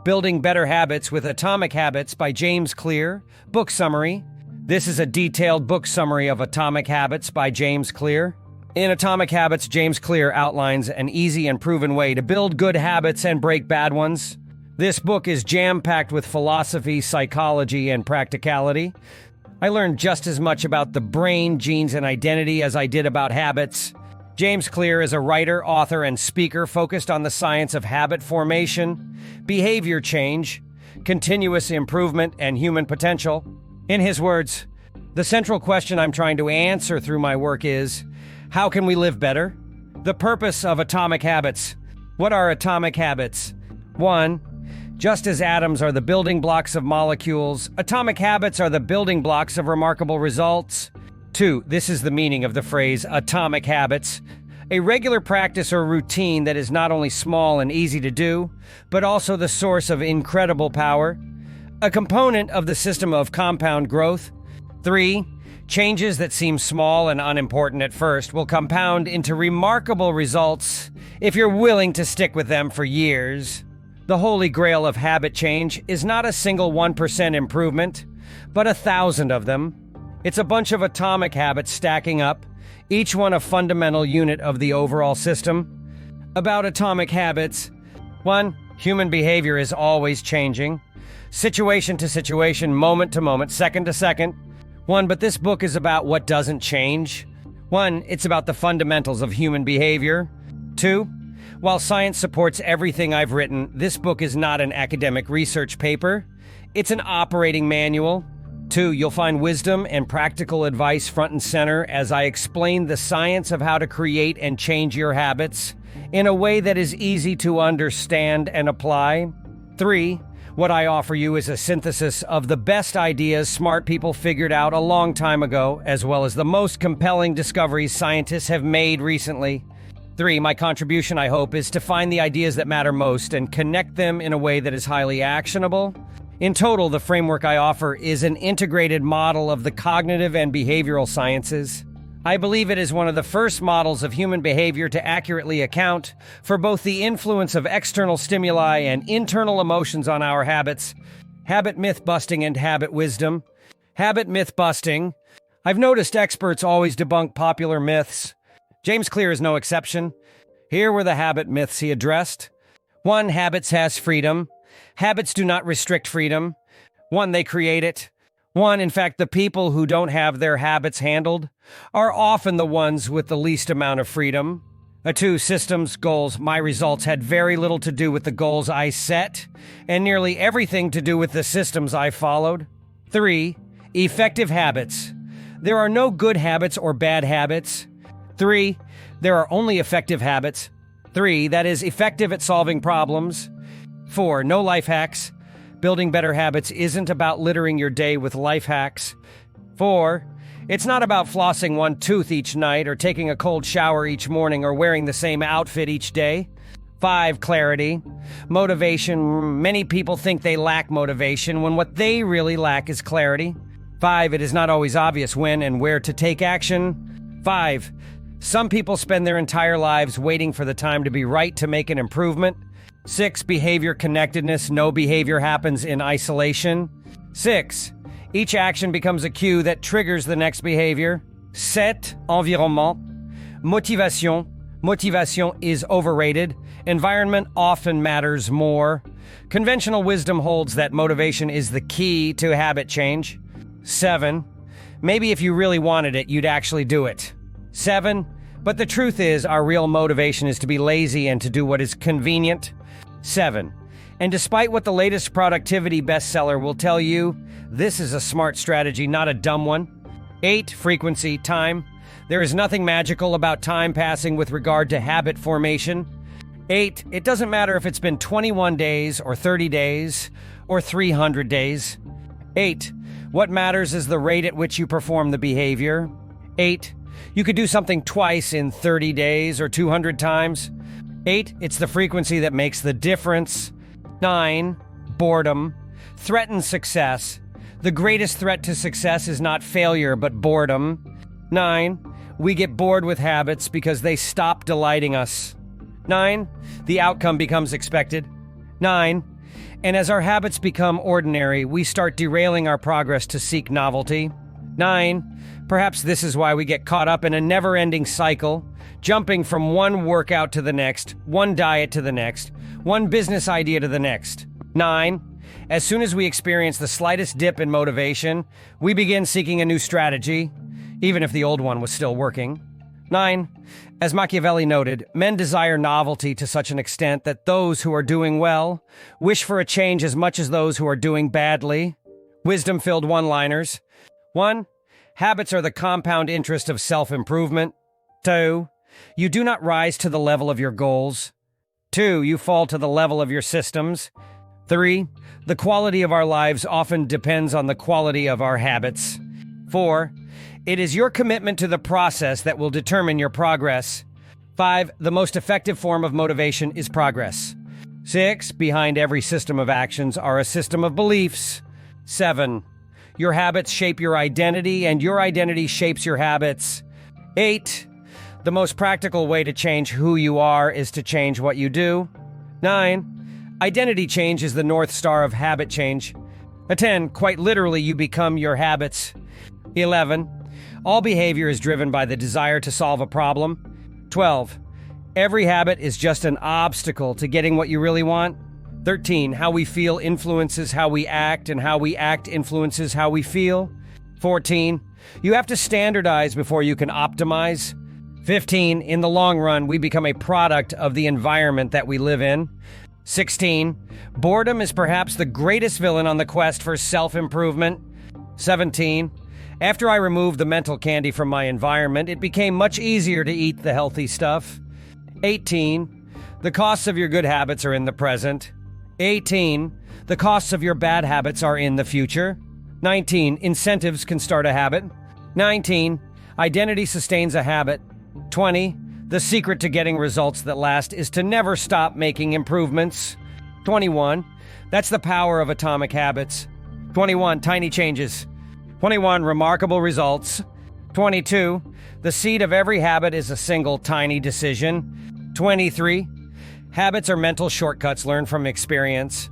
Building Better Habits with Atomic Habits by James Clear. Book summary. This is a detailed book summary of Atomic Habits by James Clear. In Atomic Habits, James Clear outlines an easy and proven way to build good habits and break bad ones. This book is jam-packed with philosophy, psychology, and practicality. I learned just as much about the brain, genes, and identity as I did about habits. James Clear is a writer, author, and speaker focused on the science of habit formation, behavior change, continuous improvement, and human potential. In his words, the central question I'm trying to answer through my work is, how can we live better? The purpose of Atomic Habits. What are atomic habits? 1. Just as atoms are the building blocks of molecules, atomic habits are the building blocks of remarkable results. 2. This is the meaning of the phrase atomic habits. A regular practice or routine that is not only small and easy to do, but also the source of incredible power. A component of the system of compound growth. 3. Changes that seem small and unimportant at first will compound into remarkable results if you're willing to stick with them for years. The holy grail of habit change is not a single 1% improvement, but 1,000 of them. It's a bunch of atomic habits stacking up, each one a fundamental unit of the overall system. About atomic habits. 1. Human behavior is always changing. Situation to situation, moment to moment, second to second. 1. But this book is about what doesn't change. 1. It's about the fundamentals of human behavior. 2. While science supports everything I've written, this book is not an academic research paper. It's an operating manual. 2. You'll find wisdom and practical advice front and center as I explain the science of how to create and change your habits in a way that is easy to understand and apply. 3. What I offer you is a synthesis of the best ideas smart people figured out a long time ago, as well as the most compelling discoveries scientists have made recently. 3. My contribution, I hope, is to find the ideas that matter most and connect them in a way that is highly actionable. In total, the framework I offer is an integrated model of the cognitive and behavioral sciences. I believe it is one of the first models of human behavior to accurately account for both the influence of external stimuli and internal emotions on our habits. Habit myth busting and habit wisdom. Habit myth busting. I've noticed experts always debunk popular myths. James Clear is no exception. Here were the habit myths he addressed. 1. Habits has freedom. Habits do not restrict freedom. 1. They create it. 1. In fact, the people who don't have their habits handled are often the ones with the least amount of freedom. 2. Systems, goals. My results had very little to do with the goals I set, and nearly everything to do with the systems I followed. 3. Effective habits. There are no good habits or bad habits. 3. There are only effective habits. 3. That is, effective at solving problems. 4. No life hacks. Building better habits isn't about littering your day with life hacks. 4. It's not about flossing one tooth each night or taking a cold shower each morning or wearing the same outfit each day. 5. Clarity. Motivation. Many people think they lack motivation when what they really lack is clarity. 5. It is not always obvious when and where to take action. 5. Some people spend their entire lives waiting for the time to be right to make an improvement. 6. Behavior connectedness. No behavior happens in isolation. 6. Each action becomes a cue that triggers the next behavior. 7. Environnement. Motivation. Motivation is overrated. Environment often matters more. Conventional wisdom holds that motivation is the key to habit change. 7. Maybe if you really wanted it, you'd actually do it. 7. But the truth is, our real motivation is to be lazy and to do what is convenient. 7. And despite what the latest productivity bestseller will tell you, this is a smart strategy, not a dumb one. 8. Frequency, time. There is nothing magical about time passing with regard to habit formation. 8. It doesn't matter if it's been 21 days or 30 days or 300 days. 8. What matters is the rate at which you perform the behavior. 8. You could do something twice in 30 days or 200 times. 8. It's the frequency that makes the difference. 9. Boredom. Threatens success. The greatest threat to success is not failure, but boredom. 9. We get bored with habits because they stop delighting us. 9. The outcome becomes expected. 9. And as our habits become ordinary, we start derailing our progress to seek novelty. 9. Perhaps this is why we get caught up in a never-ending cycle, jumping from one workout to the next, one diet to the next, one business idea to the next. 9. As soon as we experience the slightest dip in motivation, we begin seeking a new strategy, even if the old one was still working. 9. As Machiavelli noted, men desire novelty to such an extent that those who are doing well wish for a change as much as those who are doing badly. Wisdom-filled one-liners. 1. Habits are the compound interest of self-improvement. 2. You do not rise to the level of your goals. 2. You fall to the level of your systems. 3. The quality of our lives often depends on the quality of our habits. 4. It is your commitment to the process that will determine your progress. 5. The most effective form of motivation is progress. 6. Behind every system of actions are a system of beliefs. 7. Your habits shape your identity, and your identity shapes your habits. 8. The most practical way to change who you are is to change what you do. 9. Identity change is the North Star of habit change. 10. Quite literally, you become your habits. 11. All behavior is driven by the desire to solve a problem. 12. Every habit is just an obstacle to getting what you really want. 13. How we feel influences how we act, and how we act influences how we feel. 14. You have to standardize before you can optimize. 15. In the long run, we become a product of the environment that we live in. 16. Boredom is perhaps the greatest villain on the quest for self-improvement. 17. After I removed the mental candy from my environment, it became much easier to eat the healthy stuff. 18. The costs of your good habits are in the present. 18. The costs of your bad habits are in the future. 19. Incentives can start a habit. 19. Identity sustains a habit. 20. The secret to getting results that last is to never stop making improvements. 21. That's the power of atomic habits. 21. Tiny changes. 21. Remarkable results. 22. The seed of every habit is a single tiny decision. 23. Habits are mental shortcuts learned from experience.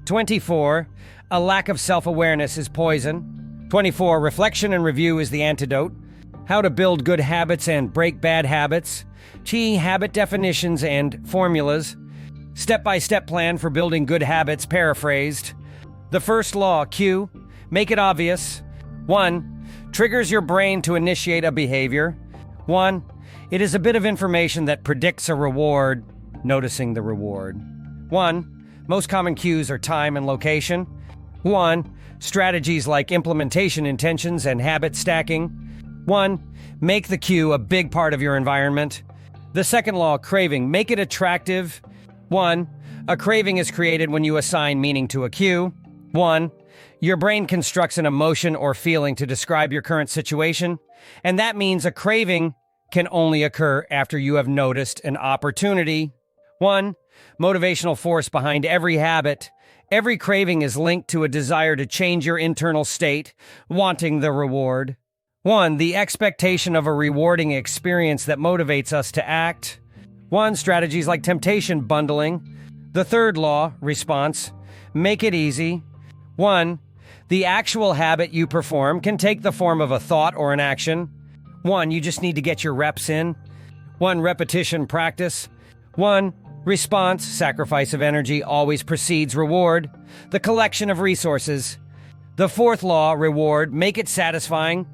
24. A lack of self-awareness is poison. 24. Reflection and review is the antidote. How to build good habits and break bad habits. Habit definitions and formulas. Step-by-step plan for building good habits paraphrased. The first law, Q. Make it obvious. 1. Triggers your brain to initiate a behavior. 1. It is a bit of information that predicts a reward. Noticing the reward. 1. Most common cues are time and location. 1. Strategies like implementation intentions and habit stacking. 1. Make the cue a big part of your environment. The second law, craving. Make it attractive. 1. A craving is created when you assign meaning to a cue. 1. Your brain constructs an emotion or feeling to describe your current situation, and that means a craving can only occur after you have noticed an opportunity. 1. Motivational force behind every habit. Every craving is linked to a desire to change your internal state, wanting the reward. 1. The expectation of a rewarding experience that motivates us to act. 1. Strategies like temptation bundling. The third law, response. Make it easy. 1. The actual habit you perform can take the form of a thought or an action. 1. You just need to get your reps in. 1. Repetition practice. 1. Response, sacrifice of energy, always precedes reward. The collection of resources. The fourth law, reward, make it satisfying.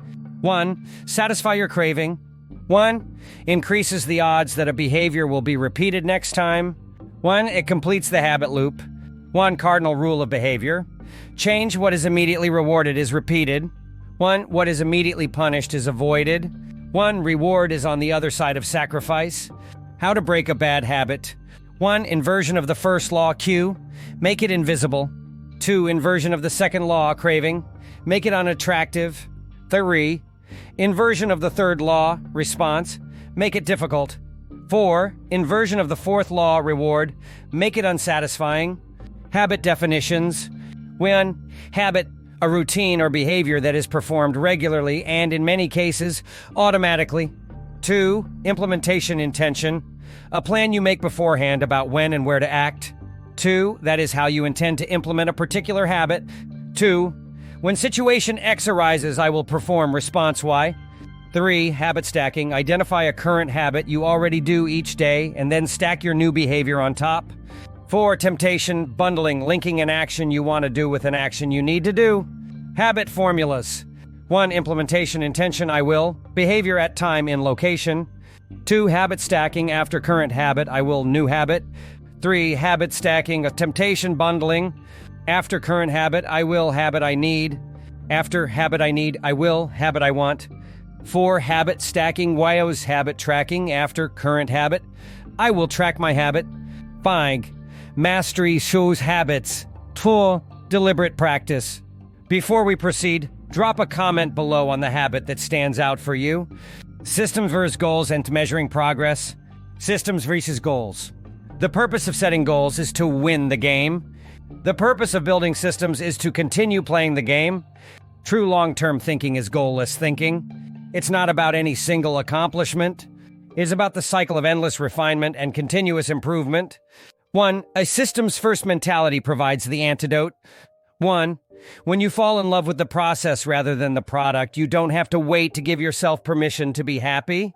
1. Satisfy your craving. 1. Increases the odds that a behavior will be repeated next time. 1. It completes the habit loop. 1. Cardinal rule of behavior. Change what is immediately rewarded is repeated. 1. What is immediately punished is avoided. 1. Reward is on the other side of sacrifice. How to break a bad habit. 1. Inversion of the first law, Q. Make it invisible. 2. Inversion of the second law, craving. Make it unattractive. 3. Inversion of the third law, response. Make it difficult. 4. Inversion of the fourth law, reward. Make it unsatisfying. Habit definitions. 1. Habit, a routine or behavior that is performed regularly and, in many cases, automatically. 2. Implementation intention. A plan you make beforehand about when and where to act. 2. That is how you intend to implement a particular habit. 2. When situation X arises, I will perform response Y. 3. Habit stacking. Identify a current habit you already do each day and then stack your new behavior on top. 4. Temptation. Bundling. Linking an action you want to do with an action you need to do. Habit formulas. 1. Implementation intention I will. Behavior at time in location. 2. Habit stacking. After current habit, I will new habit. 3. Habit stacking. A temptation bundling. After current habit, I will habit I need. After habit I need, I will habit I want. 4. Habit stacking. WIO's habit tracking. After current habit, I will track my habit. 5. Mastery shows habits. 4. Deliberate practice. Before we proceed, drop a comment below on the habit that stands out for you. Systems versus goals and measuring progress. Systems versus goals. The purpose of setting goals is to win the game. The purpose of building systems is to continue playing the game. True long-term thinking is goalless thinking. It's not about any single accomplishment. It is about the cycle of endless refinement and continuous improvement. 1. A systems-first mentality provides the antidote. 1. When you fall in love with the process rather than the product, you don't have to wait to give yourself permission to be happy.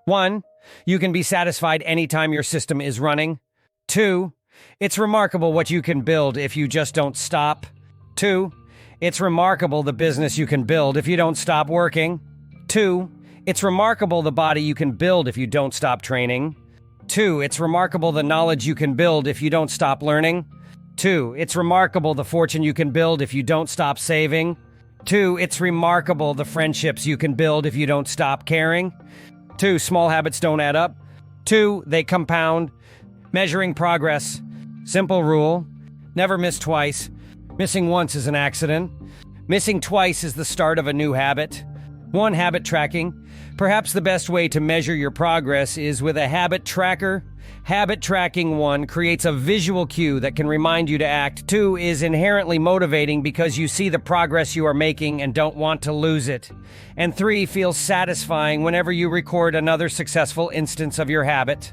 1. You can be satisfied anytime your system is running. 2. It's remarkable what you can build if you just don't stop. 2. It's remarkable the business you can build if you don't stop working. 2. It's remarkable the body you can build if you don't stop training. 2. It's remarkable the knowledge you can build if you don't stop learning. 2. It's remarkable the fortune you can build if you don't stop saving. 2. It's remarkable the friendships you can build if you don't stop caring. 2. Small habits don't add up. 2. They compound. Measuring progress. Simple rule. Never miss twice. Missing once is an accident. Missing twice is the start of a new habit. 1. Habit tracking. Perhaps the best way to measure your progress is with a habit tracker. Habit tracking 1 creates a visual cue that can remind you to act. 2 is inherently motivating because you see the progress you are making and don't want to lose it. And 3 feels satisfying whenever you record another successful instance of your habit.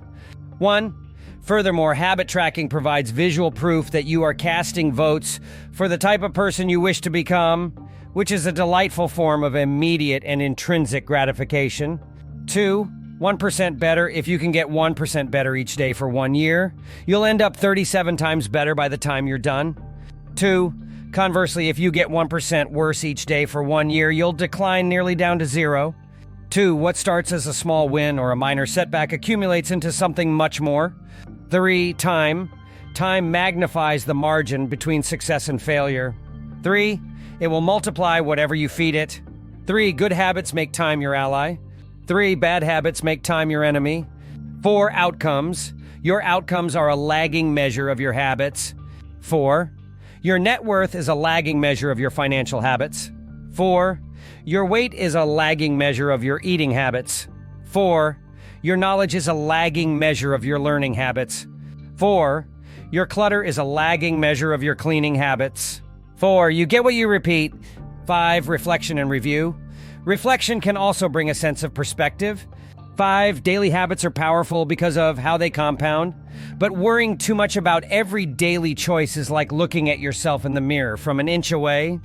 1. Furthermore, habit tracking provides visual proof that you are casting votes for the type of person you wish to become, which is a delightful form of immediate and intrinsic gratification. 2. 1% better. If you can get 1% better each day for 1 year, you'll end up 37 times better by the time you're done. 2. Conversely, if you get 1% worse each day for 1 year, you'll decline nearly down to 0. 2. What starts as a small win or a minor setback accumulates into something much more. 3. Time. Time magnifies the margin between success and failure. 3. It will multiply whatever you feed it. 3. Good habits make time your ally. 3. Bad habits make time your enemy. 4. Outcomes. Your outcomes are a lagging measure of your habits. 4. Your net worth is a lagging measure of your financial habits. 4. Your weight is a lagging measure of your eating habits. 4. Your knowledge is a lagging measure of your learning habits. 4. Your clutter is a lagging measure of your cleaning habits. 4. You get what you repeat. 5. Reflection and review. Reflection can also bring a sense of perspective. 5. Daily habits are powerful because of how they compound. But worrying too much about every daily choice is like looking at yourself in the mirror from an inch away.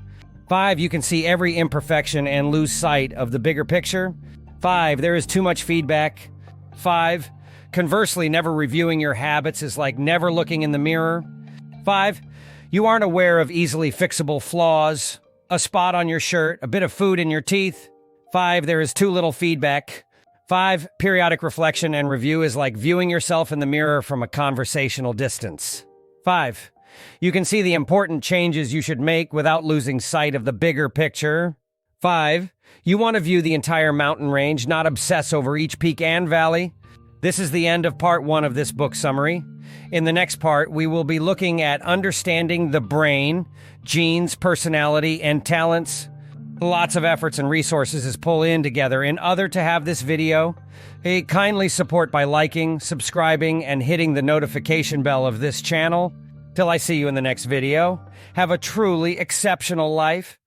5. You can see every imperfection and lose sight of the bigger picture. 5. There is too much feedback. 5. Conversely, never reviewing your habits is like never looking in the mirror. 5. You aren't aware of easily fixable flaws, a spot on your shirt, a bit of food in your teeth. 5. There is too little feedback. 5. Periodic reflection and review is like viewing yourself in the mirror from a conversational distance. 5. You can see the important changes you should make without losing sight of the bigger picture. 5. You want to view the entire mountain range, not obsess over each peak and valley. This is the end of part 1 of this book summary. In the next part, we will be looking at understanding the brain, genes, personality, and talents. Lots of efforts and resources is pulled in together. In order to have this video, kindly support by liking, subscribing, and hitting the notification bell of this channel. Till I see you in the next video, have a truly exceptional life.